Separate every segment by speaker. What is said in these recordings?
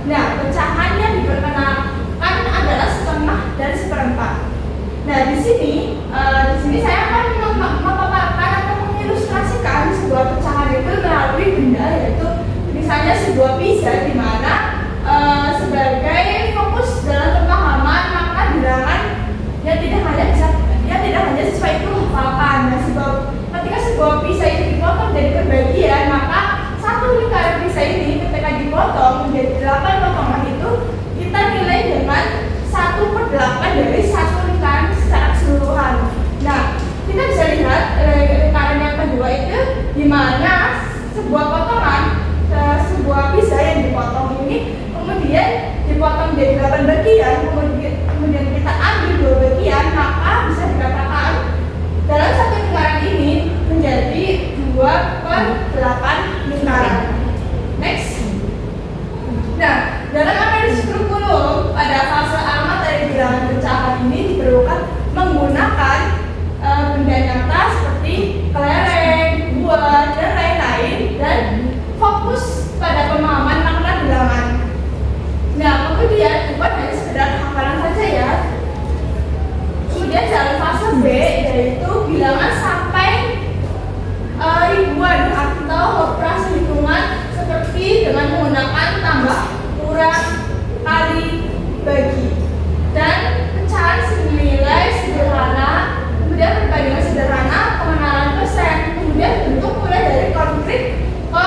Speaker 1: Nah, pecahan yang diperkenalkan adalah setengah dan seperempat. Nah, di sini saya akan memaparkan atau mengilustrasikan sebuah pecahan itu melalui benda, yaitu misalnya sebuah pizza, di mana sebagai fokus dalam pemahaman makna bilangan yang tidak hanya siswa itu hafalkan. Nah, ketika sebuah pizza itu dipotong dari berbagian, maka satu lingkaran pizza ini ketika dipotong menjadi 8 potongan itu kita nilai dengan 1/8 dari satu lingkaran secara keseluruhan. Nah, kita bisa lihat lingkaran yang kedua itu di mana sebuah potongan sebuah pizza yang dipotong ini kemudian dipotong jadi 8 bagian, kemudian kita ambil 2 bagian, maka bisa dikatakan dalam satu lingkaran ini menjadi 2/8 lingkaran. Next. Nah, dalam analisis kurikulum pada fase awal dari bilangan pecahan ini diperlukan menggunakan benda nyata seperti kelereng, buah, dan lain-lain, dan fokus pada pemahaman makna bilangan. Nah, kemudian bukan hanya sekedar hafalan saja ya. Kemudian dalam fase B, yaitu bilangan sampai ribuan atau operasi hitungan seperti dengan menggunakan tambah, kurang, kali, bagi, dan pecahan senilai sederhana, kemudian perbandingan sederhana, pengenalan persen, kemudian bentuk mulai dari konkret ke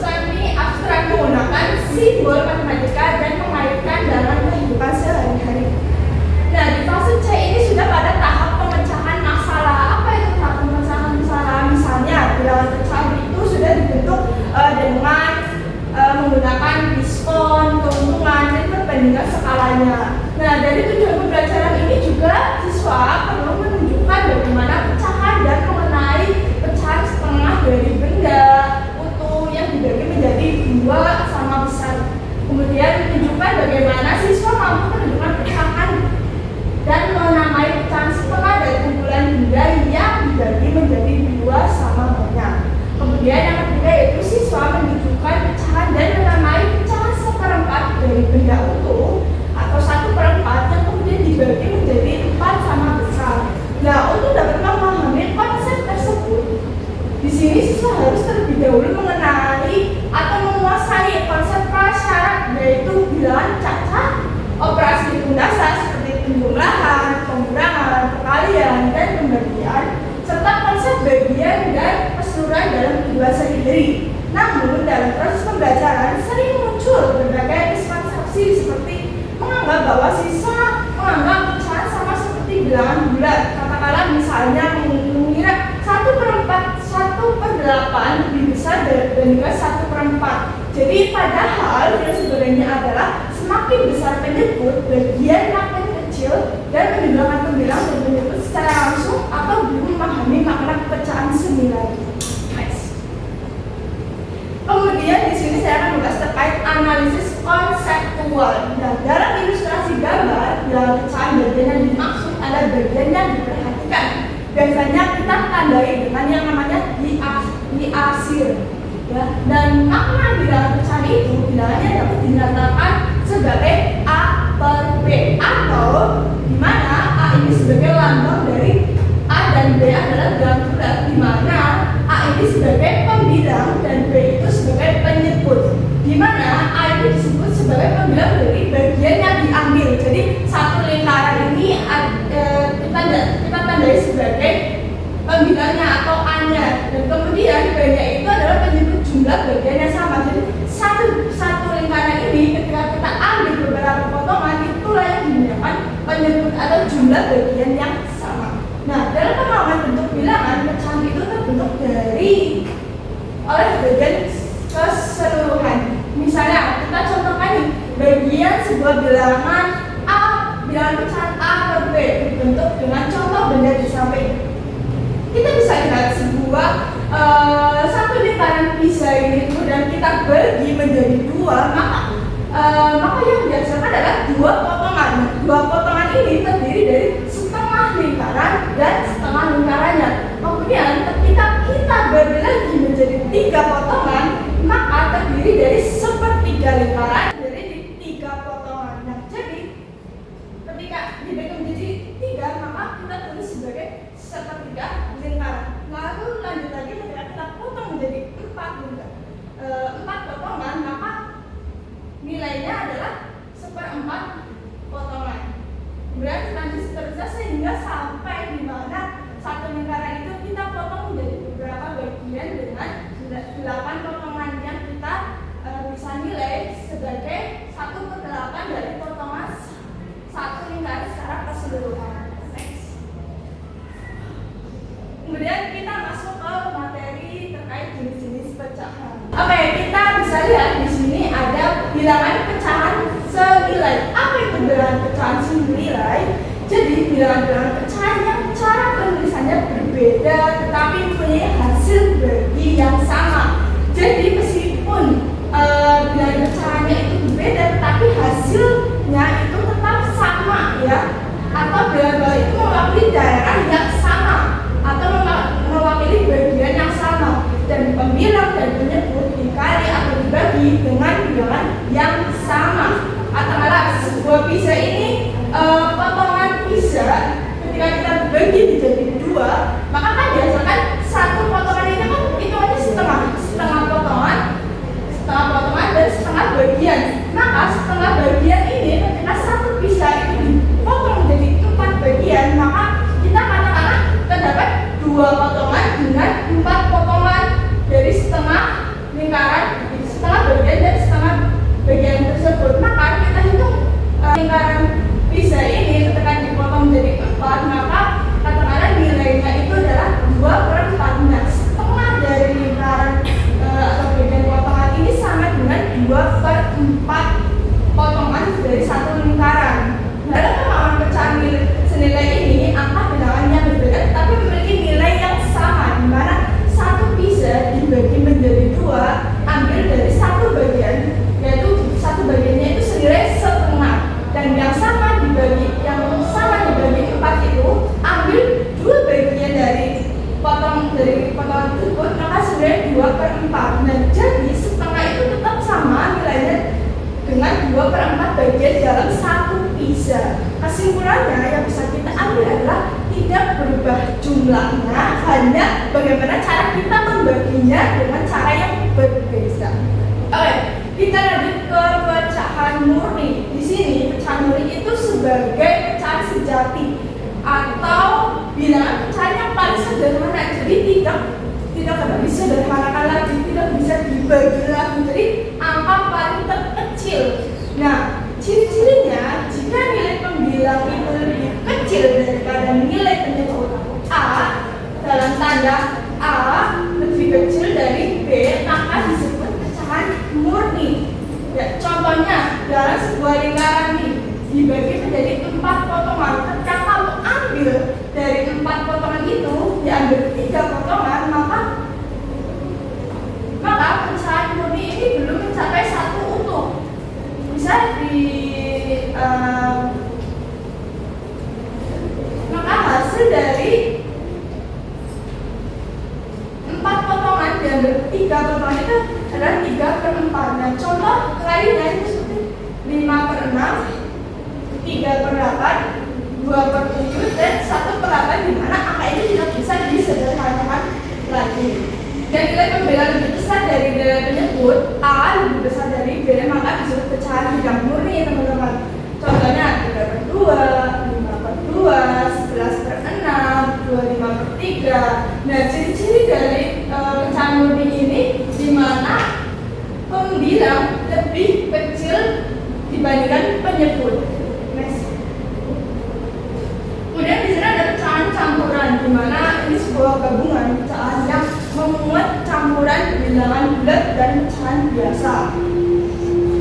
Speaker 1: semi abstrak menggunakan simbol matematika dan mengaitkan dalam kehidupan sehari-hari. Nah, di fase C ini sudah pada tahap pemecahan masalah. Apa itu tahap pemecahan masalah? Misalnya bilangan pecahan itu sudah dibentuk dengan menggunakan diskon, keuntungan, dan perbandingan skalanya. Nah, dari tujuan pembelajaran ini juga siswa perlu menunjukkan bagaimana pecahan dan mengenai pecahan setengah dari benda utuh yang dibagi menjadi 2 sama besar. Kemudian menunjukkan bagaimana siswa mampu menunjukkan pecahan dan menamai pecahan setengah dari kumpulan benda yang dibagi menjadi 2 sama banyak. Kemudian yang ketiga yaitu siswa menunjukkan pecahan dan menamai pecahan seperempat dari benda utuh atau 1/4 yang kemudian dibagi menjadi 4 sama besar. Nah, untuk dapat memahami konsep tersebut, di sini siswa harus terlebih dahulu mengenali atau menguasai konsep prasyarat, yaitu bilangan cacat, operasi hitung dasar seperti penjumlahan, pengurangan, perkalian, dan pembagian, serta konsep bagian dan keseluruhan dalam kehidupan sehari-hari. Namun, dalam proses pembelajaran sering muncul berbagai miskonsepsi seperti menganggap bahwa siswa menganggap pecahan sama seperti bilangan bulat. Katakanlah misalnya mengira 1/8 lebih besar dibandingkan 1/4. Jadi padahal yang sebenarnya adalah semakin besar penyebut, bagian makin kecil, dan meninggalkan pembilang dan penyebut secara langsung atau belum memahami makna pecahan senilai. Next. Kemudian di sini saya akan membahas terkait analisis konseptual. Nah, dalam ilustrasi gambar, bilangan pecahan bagian yang dimaksud adalah bagian yang diperhatikan. Biasanya kita tandai dengan yang namanya diarsir. Ya, dan makna bilangan pecahan itu bilangannya dapat dinyatakan sebagai A/B, atau di mana A ini sebagai lambang dari A dan B adalah bilangan bulat, di mana A ini sebagai pembilang dan B itu sebagai penyebut, di mana A ini disebut sebagai pembilang dari bagian yang diambil. Jadi satu lingkaran ini kita tandai sebagai pembilangnya atau A-nya, dan kemudian B-nya itu adalah penyebut jumlah bagian yang sama. Jadi satu lingkaran ini ketika kita ambil beberapa potongan, itulah yang dinamakan penyebut atau jumlah bagian yang sama. Nah, dalam pemahaman bentuk bilangan, pecahan itu terbentuk oleh bagian keseluruhan. Misalnya kita contohkan nih, bagian sebuah bilangan A, bilangan pecahan A per B dibentuk dengan contoh benda di samping. Kita bisa lihat sebuah satu lingkaran pizza ini kemudian kita bagi menjadi 2, maka yang dihasilkan adalah 2 potongan. 2 potongan ini terdiri dari setengah lingkaran dan setengah lingkarannya. Kemudian ketika kita bagi lagi menjadi 3 potongan, maka terdiri dari 1/3 lingkaran, jadi sebuah pizza ini potongan pizza ketika kita bagi menjadi dua, maka kan biasakan satu potongan ini kan hitungannya setengah potongan dan setengah bagian. Maka setengah bagian ini ketika satu pizza itu dipotong menjadi 4 bagian, maka kita katakan terdapat 2 potongan dengan 4 potongan dari setengah lingkaran, setengah bagian dan setengah bagian tersebut. Maka kita hitung lingkaran pizza ini ketika dipotong menjadi 4, maka katakanlah nilainya itu adalah 2/4. Nah, setengah dari lingkaran atau bagian potongan ini sama dengan 2/4 potongan dari satu lingkaran. Dalam pemahaman pecahan senilai ini, angka bilangan yang berbeda tetapi memiliki nilai yang sama, di mana satu pizza dibagi menjadi 2, ambil dari satu bagian, yaitu satu bagiannya itu senilai setengah, dan yang sama dibagi 4 itu ambil 2 bagian dari potongan tersebut, maka senilai 2/4. Nah, jadi setengah itu tetap sama nilainya dengan 2/4 bagian dalam satu pizza. Kesimpulannya yang bisa kita ambil adalah tidak berubah jumlahnya, hanya bagaimana cara kita membaginya dengan cara yang berbeda. Oke, kita lanjut ke pecahan murni. Di sini pecahan murni itu sebagai pecahan sejati atau bilangan pecahan yang paling sederhana. Jadi tidak bisa disederhanakan lagi, tidak bisa dibagi lagi. Jadi angka paling terkecil. Nah, ciri-cirinya jika nilai pembilang itu lebih kecil daripada nilai penyebut A, dalam tanda A lebih kecil dari B, maka disebut pecahan murni. Ya, contohnya dalam sebuah lingkaran ini dibagi menjadi 4 potongan. Ketika kamu ambil dari 4 potongan itu diambil 3 potongan, maka pecahan murni ini belum mencapai satu utuh. Bisa maka hasil dari 4 potongan diambil 3 potongan itu adalah 3/4. Nah, contoh lainnya itu seperti 5/6, 3/8, 2/7 dan 1/8, di mana angka ini tidak bisa disederhanakan lagi. Dan nilai pembelaan lebih besar dari nilai penyebut A lebih besar dari B, maka disebut pecahan bilang murni, teman-teman. Contohnya 3/2, 5/2, 11/6, 25/3. Nah, ciri-ciri dari pecahan murni ini di mana pembilang lebih kecil dibandingkan penyebut. Kemudian di sini ada pecahan campuran, di mana ini sebuah gabungan pecahan yang memuat campuran bilangan bulat dan pecahan biasa.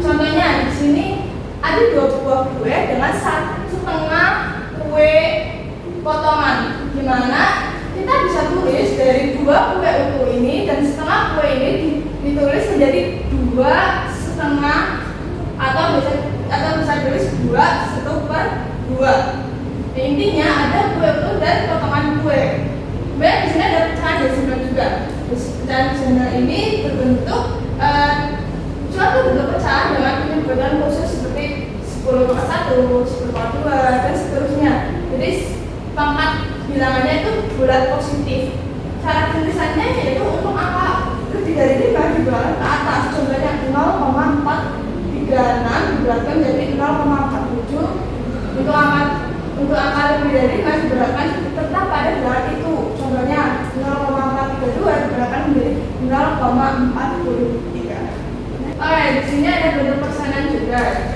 Speaker 1: Contohnya di sini ada 2 buah kue dengan 1/2 kue potongan, di mana kita bisa tulis dari 2 kue utuh ini dan setengah kue ini ditulis menjadi 2/2, atau bisa tulis 2/1/2. Intinya ada kue utuh dan potongan kue. Kemudian di sini ada pecahan desimal juga. Pecahan desimal ini berbentuk suatu bentuk pecahan dengan penyebutan khusus seperti 10,1, 10,2 dan seterusnya. Jadi pangkat bilangannya itu bulat positif. Cara tulisannya yaitu untuk angka lebih dari 5 dibulatkan ke atas. Contohnya 0,436 dibulatkan jadi 0,47. Untuk angka lebih dari 5 dibulatkan tetap pada bilangan itu. Contohnya 0,432 dibulatkan menjadi 0,43. Oke, di sini ada bentuk persenan juga,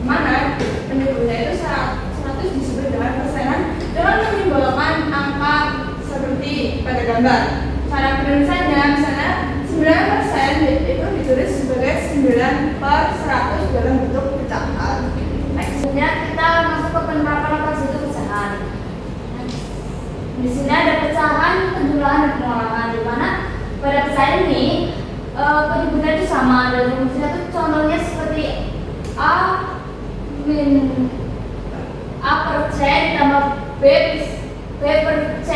Speaker 1: mana penyebutnya itu 100 disebut dengan persenan dengan menyimbolkan angka seperti pada gambar. Cara penulisannya misalnya 9% itu ditulis sebagai 9/100 dalam bentuk pecahan.
Speaker 2: Selanjutnya kita masuk ke penerapan prosedur pecahan. Di sini ada pecahan, penjumlahan dan pengulangan, di mana pada pecahan ini penyebutannya itu sama, dan rumusnya itu contohnya seperti A per C ditambah B per C.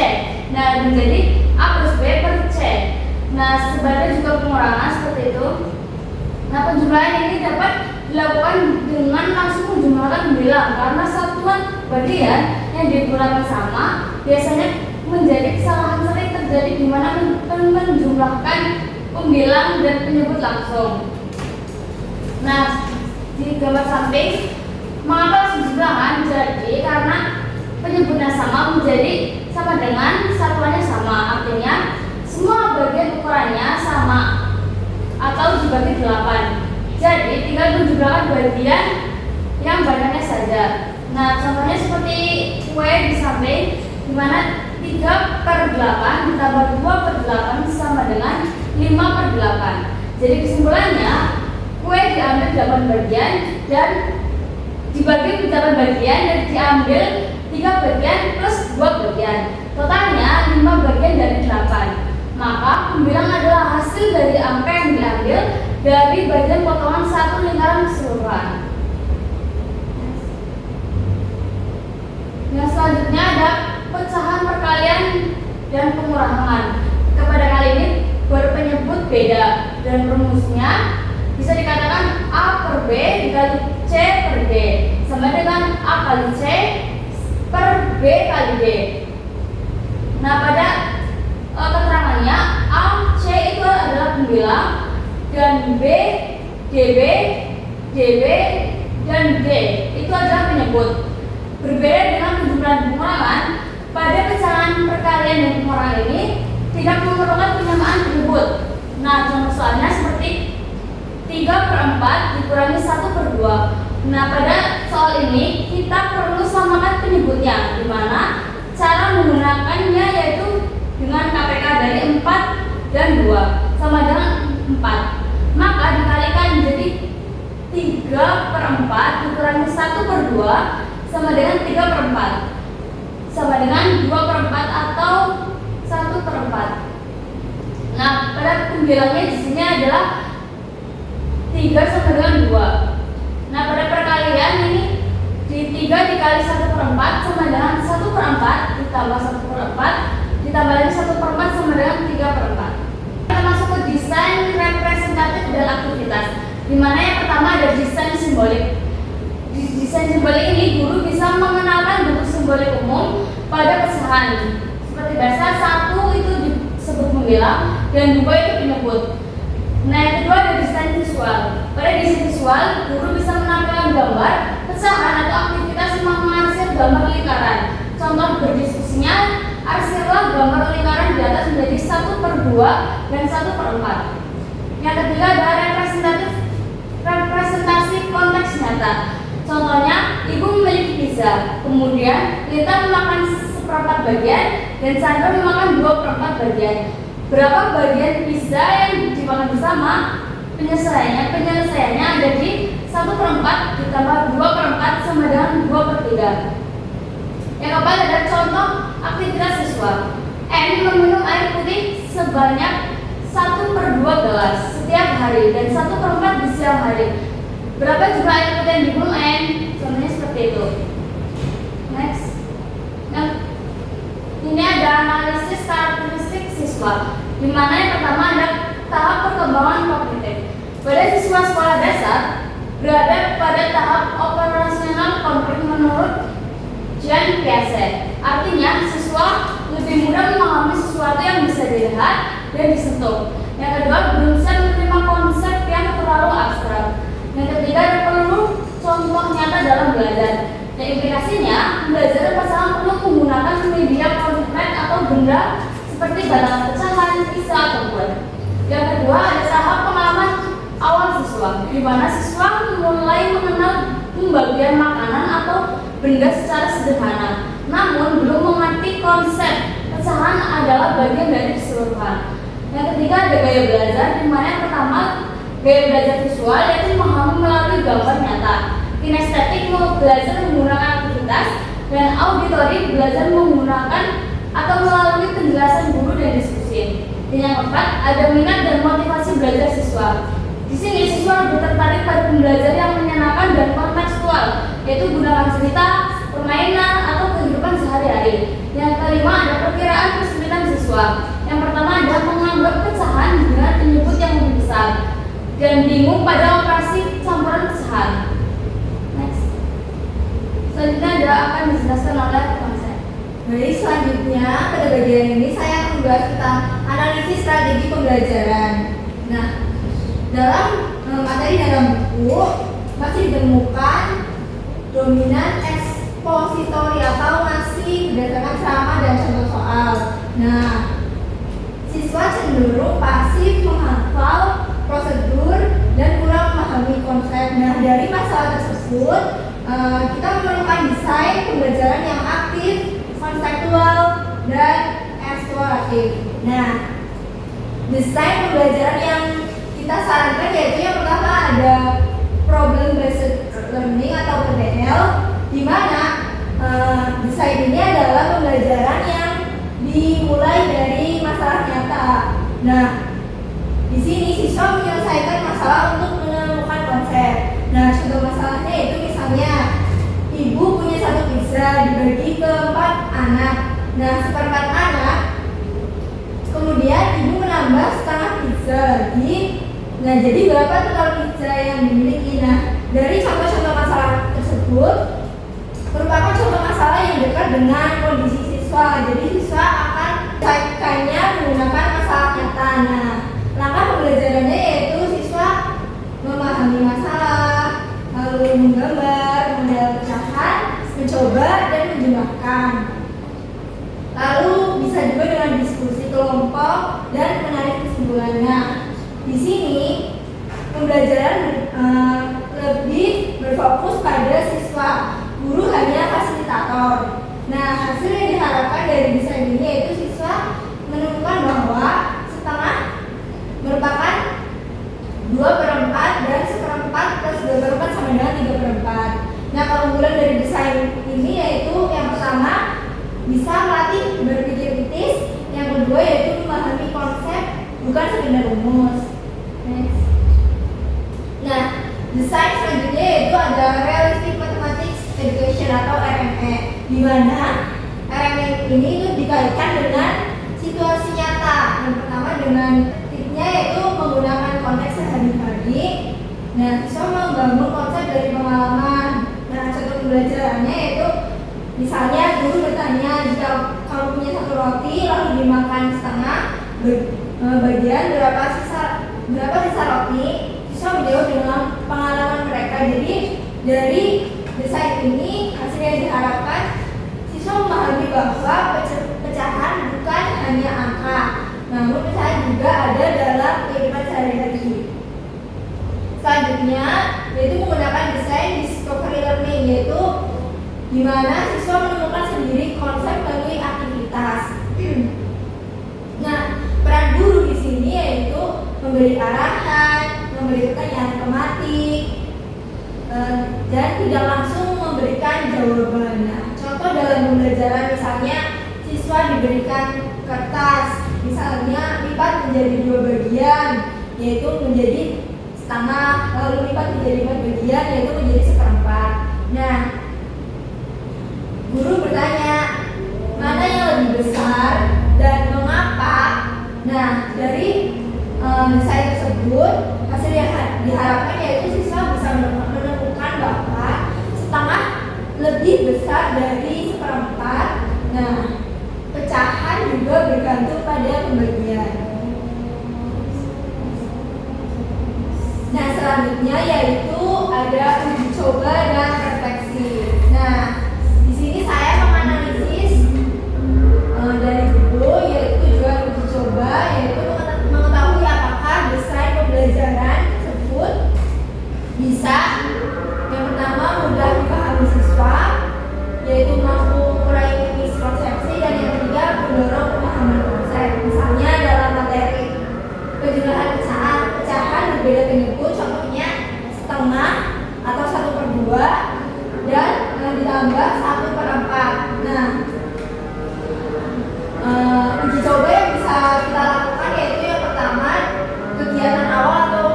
Speaker 2: Nah, menjadi A plus B per C. Nah, sebaliknya juga pengurangan seperti itu. Nah, penjumlahan ini dapat dilakukan dengan langsung menjumlahkan pembilang karena satuan bagian yang digunakan sama biasanya menjadi kesalahan sering terjadi di mana menjumlahkan pembilang dan penyebut langsung. Nah, di gambar samping mengapa langsung jumlahan? Jadi karena penyebutnya sama menjadi sama dengan satuannya sama, artinya semua bagian ukurannya sama atau dibagi 8. Jadi tinggal menjumlahkan bagian yang banyaknya saja. Nah, contohnya seperti kue di samping, di mana 3/8 ditambah 2/8 sama dengan 5/8. Jadi kesimpulannya, kue diambil 8 bagian dan dibagi menjadi 8 bagian dan diambil 3 bagian plus 2 bagian. Totalnya 5 bagian dari 8. Maka pembilang adalah hasil dari angka yang diambil dari bagian potongan satu lingkaran keseluruhan. Yang selanjutnya ada pecahan, perkalian, dan pengurangan. Kepada kali ini berpenyebut beda dan rumusnya bisa dikatakan A per B dikali C per D sama dengan A kali C per B kali D. Nah, pada keterangannya A, C itu adalah pembilang dan B, DB, DB, dan D itu adalah penyebut. Berbeda dengan penjumlahan pengurangan, pada pecahan, perkalian, dan pengurangan ini tidak memerlukan penyamaan penyebut. Nah, contoh soalnya seperti 3/4 dikurangi 1/2. Nah, pada soal ini kita perlu samakan penyebutnya, di mana cara menggunakannya yaitu dengan KPK dari 4 dan 2 sama dengan 4. Maka dikalikan jadi 3/4 dikurangi 1/2 sama dengan 3/4 sama dengan 2/4 atau 1/4. Nah, pada pembilangnya di sini adalah 3 sama dengan 2. Nah, pada perkalian ini di 3 dikali 1/4 sama dengan 1/4 ditambah 1/4 ditambah lagi 1/4 sama dengan 3/4. Kita masuk ke desain representatif dan aktivitas, di mana yang pertama ada desain simbolik. Di desain simbolik ini guru bisa mengenalkan bentuk simbolik umum pada pecahan. Seperti biasa, 1 itu disebut pembilang dan 2 itu penyebut. Nah, yang kedua ada desain visual. Pada desain visual, guru bisa menampilkan gambar pecahan atau aktivitas yang mengarsir gambar lingkaran. Contoh berdiskusinya, arsirlah gambar lingkaran di atas menjadi 1/2 dan 1/4. Yang ketiga ada representasi konteks nyata. Contohnya, ibu memiliki pizza, kemudian Lita memakan 1/4 bagian dan Sandra memakan 2/4 bagian. Berapa bagian pizza yang dimakan bersama? Penyelesaiannya ada di 1/4 ditambah 2/4 sama dengan 2/3. Yang keempat ada contoh aktivitas siswa. N meminum air putih sebanyak 1/2 gelas setiap hari dan 1/4 di siang hari. Berapa jumlah air putih yang diminum N? Contohnya seperti itu. Next. Nah, ini ada analisis karakteristik siswa, di mana yang pertama ada tahap perkembangan kognitif. Pada siswa sekolah dasar berada pada tahap operasional konkret menurut Jean Piaget. Artinya siswa lebih mudah memahami sesuatu yang bisa dilihat dan disentuh. Yang kedua, belum bisa menerima konsep yang terlalu abstrak. Yang ketiga, ada perlu contoh nyata dalam belajar. Dan implikasinya, belajar pasangan perlu menggunakan media konkret atau benda seperti batangan pecahan, pisau, atau buat. Yang kedua, ada tahap pengalaman awal siswa, di mana siswa mulai mengenal pembagian makanan atau benda secara sederhana, namun belum mengerti konsep pecahan adalah bagian dari keseluruhan. Yang ketiga ada gaya belajar, di mana yang pertama gaya belajar visual yaitu memahami melalui gambar nyata. Kinestetik belajar menggunakan aktivitas, dan auditori belajar menggunakan atau melalui penjelasan guru dan diskusi. Dan yang keempat ada minat dan motivasi belajar siswa. Di sini siswa lebih tertarik pada pembelajaran yang menyenangkan dan kontekstual, yaitu gunakan cerita, permainan, atau kehidupan sehari-hari. Yang kelima ada perkiraan kesulitan siswa. Yang pertama ada menganggap pecahan dengan penyebut yang lebih besar dan bingung pada operasi campuran pecahan. Next.
Speaker 1: Baik, selanjutnya pada bagian ini saya akan membahas tentang analisis strategi pembelajaran. Nah, dalam materi dalam buku masih ditemukan dominan ekspositori atau masih berdasarkan ceramah dan contoh soal. Nah, siswa cenderung pasif menghafal prosedur dan kurang memahami konsep. Nah, dari masalah tersebut kita memerlukan desain pembelajaran yang aktif, konseptual, dan eksploratif. Nah, desain pembelajaran yang kita sarankan yaitu yang pertama ada problem based learning atau PBL, di mana desain ini adalah pembelajaran yang dimulai dari masalah nyata. Nah, di sini siswa menyelesaikan masalah untuk menemukan konsep. Nah, contoh masalahnya itu misalnya ibu punya satu pizza dibagi ke 4 anak. Nah, seperempat anak, kemudian ibu menambah setengah pizza lagi. Nah, jadi berapa total pizza yang dimiliki? Nah, dari contoh-contoh masalah tersebut merupakan contoh masalah yang dekat dengan kondisi siswa. Jadi siswa akan menyelesaikannya menggunakan masalah nyata. Nah, langkah pembelajarannya yaitu siswa memahami masalah, lalu menggambar model pecahan, mencoba dan menjumlahkan. Lalu bisa juga dengan diskusi kelompok dan menarik kesimpulannya. Di sini pembelajaran lebih berfokus pada siswa, guru hanya fasilitator. Nah, hasil yang diharapkan dari desain ini yaitu siswa menemukan bahwa setengah merupakan 2/4 dan 1/4 plus 2/4 sama dengan 3/4. Nah, keunggulan dari desain ini yaitu yang pertama bisa melatih berpikir kritis, yang kedua yaitu memahami konsep bukan sekedar rumus. Next. Nah, desain selanjutnya yaitu ada realistic mathematics education atau RME, di mana RME ini itu dikaitkan dengan situasi nyata. Yang pertama dengan tipsnya yaitu menggunakan konteks sehari-hari. Nah, siswa membangun konsep dari pengalaman. Nah, contoh pembelajarannya yaitu misalnya guru bertanya, jika kamu punya satu roti lalu dimakan setengah, bagian berapa sisa roti? Siswa menjawab dengan pengalaman mereka. Jadi dari desain ini hasil yang diharapkan siswa memahami bahwa pecahan bukan hanya angka, namun pecahan juga ada dalam kehidupan sehari-hari. Selanjutnya yaitu menggunakan desain discovery learning, yaitu di mana siswa menemukan sendiri konsep melalui aktivitas. Nah, peran guru di sini yaitu memberi arahan, memberi pertanyaan tematik, dan tidak langsung memberikan jawaban. Nah, contoh dalam pembelajaran misalnya siswa diberikan kertas, misalnya lipat menjadi 2 bagian, yaitu menjadi setengah, lalu lipat menjadi 4 bagian, yaitu menjadi 1/4. Nah, guru bertanya mana yang lebih besar dan mengapa. Nah, dari desain tersebut hasil yang diharapkan yaitu siswa bisa menemukan bahwa setengah lebih besar dari 1/4. Nah, pecahan juga bergantung pada pembagian. Nah, selanjutnya yaitu ada uji coba dan refleksi. Nah, di sini saya menganalisis dari buku yaitu tujuan uji coba, yaitu mengetahui apakah desain pembelajaran tersebut bisa yang pertama mudah dipahami siswa, yaitu mampu mengurangi miskonsepsi, dan yang ketiga mendorong pemahaman konsep. Misalnya dalam materi penjumlahan pecahan berbeda penyebut, contohnya setengah atau 1/2 dan ditambah 1/4. Nah, uji coba yang bisa kita lakukan yaitu yang pertama kegiatan awal atau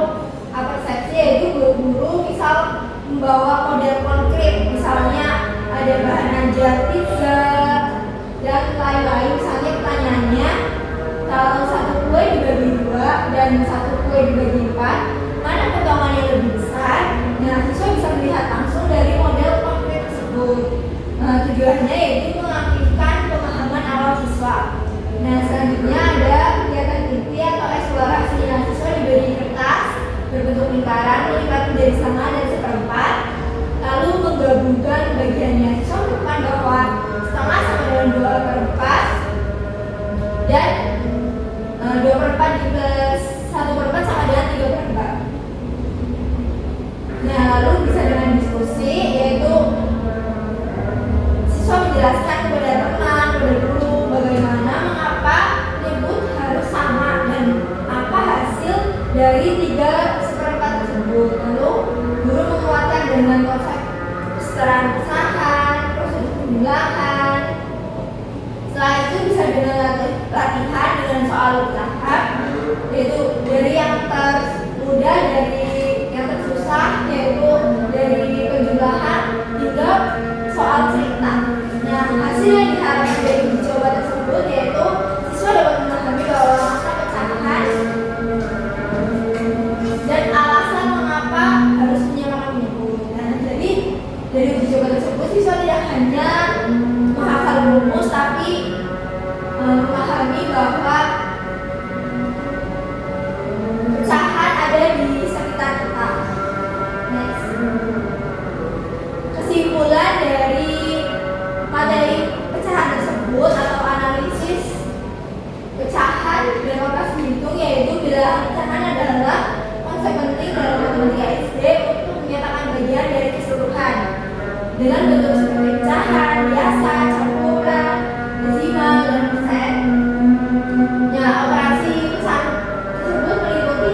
Speaker 1: persepsi, yaitu guru misal membawa model konkret, misalnya ada bahan ajar pizza dan lain-lain. Misalnya pertanyaannya, kalau satu kue dibagi 2 dan satu kue dibagi 4, mana potongan yang lebih besar? Nah, siswa bisa melihat langsung dari model konkret tersebut. Tujuannya yaitu mengaktifkan pemahaman pencerahan pecahan, proses penjumlahan. Setelah itu bisa dengan latihan dengan soal bertahap, yaitu dari yang termudah, dari yang tersusah, yaitu dari penjumlahan hingga soal cerita. Nah, hasil yang diharapkan dari uji coba tersebut yaitu siswa dapat memahami bahwa masa pecahan dan alasan mengapa harus menyamakan menyebut. Nah, jadi dari uji coba tersebut siswa tidak hanya menghafal rumus tapi memahami bahwa pecahan ada di sekitar kita. Next. Kesimpulan dari materi pecahan tersebut atau analisis pecahan dan operasi hitung, yaitu bilangan pecahan adalah konsep penting dalam matematika SD untuk menyatakan bagian dari keseluruhan dengan bentuk seperti pecahan, biasa, campuran, desimal, dan persen. Ya, operasi pecahan tersebut meliputi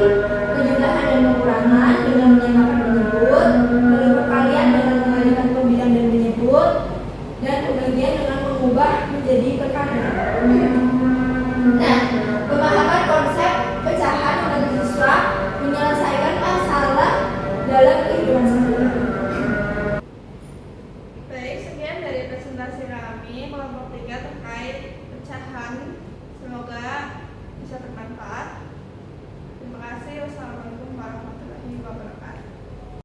Speaker 1: penjumlahan dan pengurangan dengan menyamakan penyebut, lalu perkalian dengan mengalihkan pembilang dan penyebut, dan pembagian dengan mengubah menjadi perkalian. Nah, pemahaman konsep pecahan membantu siswa menyelesaikan masalah dalam kehidupan sehari-hari.